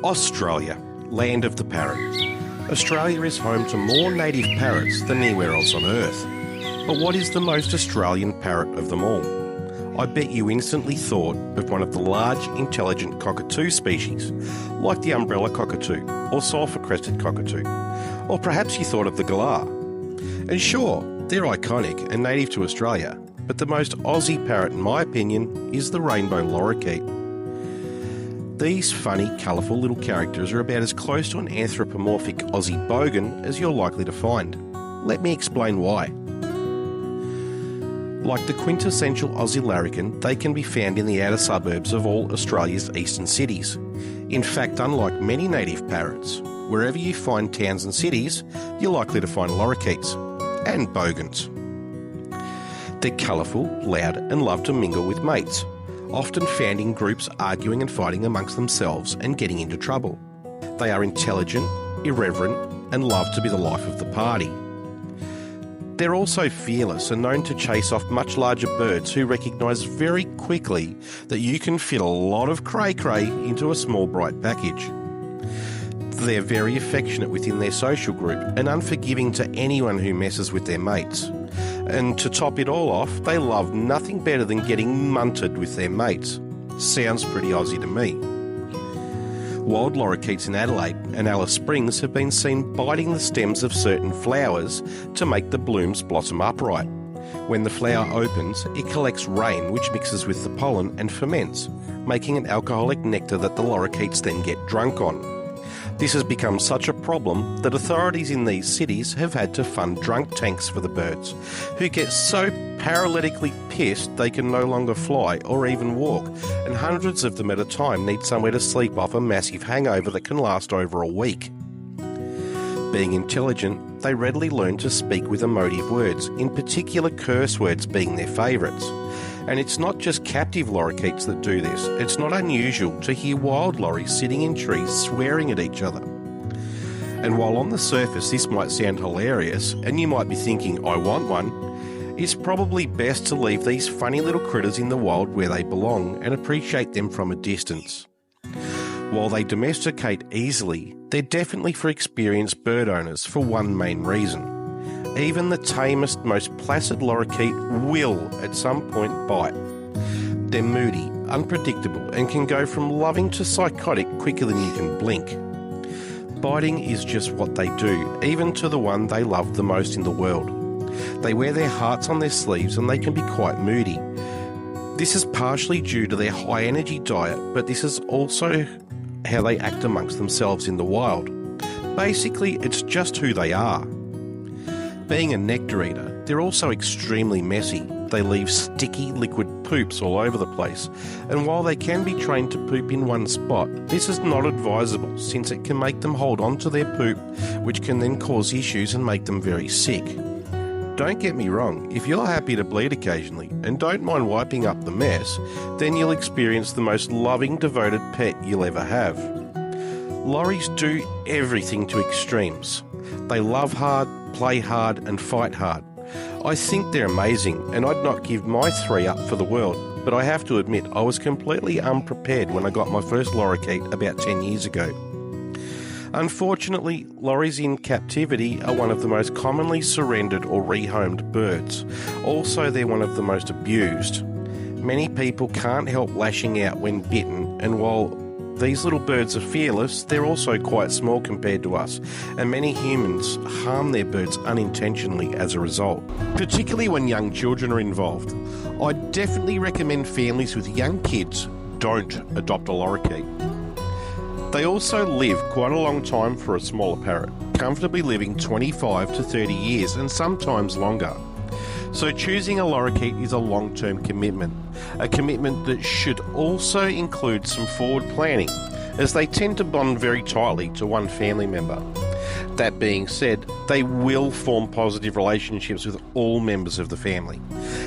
Australia, land of the parrot. Australia is home to more native parrots than anywhere else on Earth. But what is the most Australian parrot of them all? I bet you instantly thought of one of the large, intelligent cockatoo species, like the umbrella cockatoo or sulphur-crested cockatoo. Or perhaps you thought of the galah. And sure, they're iconic and native to Australia, but the most Aussie parrot, in my opinion, is the rainbow lorikeet. These funny, colourful little characters are about as close to an anthropomorphic Aussie bogan as you're likely to find. Let me explain why. Like the quintessential Aussie larrikin, they can be found in the outer suburbs of all Australia's eastern cities. In fact, unlike many native parrots, wherever you find towns and cities, you're likely to find lorikeets and bogans. They're colourful, loud and love to mingle with mates, often found in groups arguing and fighting amongst themselves and getting into trouble. They are intelligent, irreverent and love to be the life of the party. They're also fearless and known to chase off much larger birds who recognise very quickly that you can fit a lot of cray-cray into a small bright package. They're very affectionate within their social group and unforgiving to anyone who messes with their mates. And to top it all off, they love nothing better than getting munted with their mates. Sounds pretty Aussie to me. Wild lorikeets in Adelaide and Alice Springs have been seen biting the stems of certain flowers to make the blooms blossom upright. When the flower opens, it collects rain which mixes with the pollen and ferments, making an alcoholic nectar that the lorikeets then get drunk on. This has become such a problem that authorities in these cities have had to fund drunk tanks for the birds, who get so paralytically pissed they can no longer fly or even walk, and hundreds of them at a time need somewhere to sleep off a massive hangover that can last over a week. Being intelligent, they readily learn to speak with emotive words, in particular curse words being their favourites. And it's not just captive lorikeets that do this. It's not unusual to hear wild lorries sitting in trees swearing at each other. And while on the surface this might sound hilarious, and you might be thinking, I want one, it's probably best to leave these funny little critters in the wild where they belong and appreciate them from a distance. While they domesticate easily, they're definitely for experienced bird owners for one main reason. Even the tamest, most placid lorikeet will, at some point, bite. They're moody, unpredictable, and can go from loving to psychotic quicker than you can blink. Biting is just what they do, even to the one they love the most in the world. They wear their hearts on their sleeves and they can be quite moody. This is partially due to their high-energy diet, but this is also how they act amongst themselves in the wild. Basically, it's just who they are. Being a nectar eater, they're also extremely messy. They leave sticky liquid poops all over the place, and while they can be trained to poop in one spot, this is not advisable since it can make them hold on to their poop, which can then cause issues and make them very sick. Don't get me wrong, if you're happy to bleed occasionally and don't mind wiping up the mess, then you'll experience the most loving, devoted pet you'll ever have. Lorries do everything to extremes. They love hard, play hard and fight hard. I think they're amazing and I'd not give my 3 up for the world, but I have to admit I was completely unprepared when I got my first lorikeet about 10 years ago. Unfortunately, lorries in captivity are one of the most commonly surrendered or rehomed birds. Also, they're one of the most abused. Many people can't help lashing out when bitten, and while these little birds are fearless, they're also quite small compared to us, and many humans harm their birds unintentionally as a result, particularly when young children are involved. I definitely recommend families with young kids don't adopt a lorikeet. They also live quite a long time for a smaller parrot, comfortably living 25 to 30 years and sometimes longer. So choosing a lorikeet is a long-term commitment, a commitment that should also include some forward planning, as they tend to bond very tightly to one family member. That being said, they will form positive relationships with all members of the family.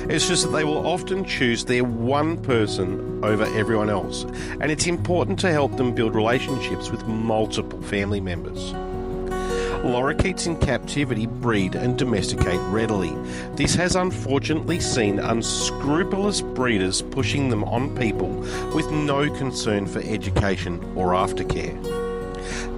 It's just that they will often choose their one person over everyone else, and it's important to help them build relationships with multiple family members. Lorikeets in captivity breed and domesticate readily. This has unfortunately seen unscrupulous breeders pushing them on people with no concern for education or aftercare.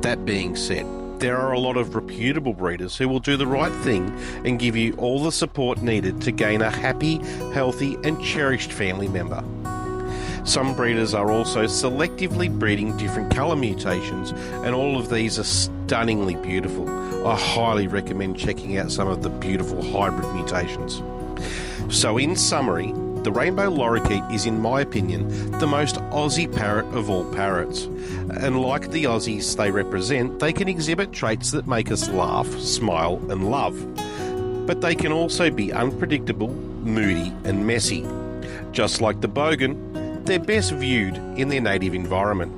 That being said, there are a lot of reputable breeders who will do the right thing and give you all the support needed to gain a happy, healthy and cherished family member. Some breeders are also selectively breeding different colour mutations, and all of these are stunningly beautiful. I highly recommend checking out some of the beautiful hybrid mutations. So in summary, the rainbow lorikeet is, in my opinion, the most Aussie parrot of all parrots. And like the Aussies they represent, they can exhibit traits that make us laugh, smile and love. But they can also be unpredictable, moody and messy. Just like the bogan, they're best viewed in their native environment.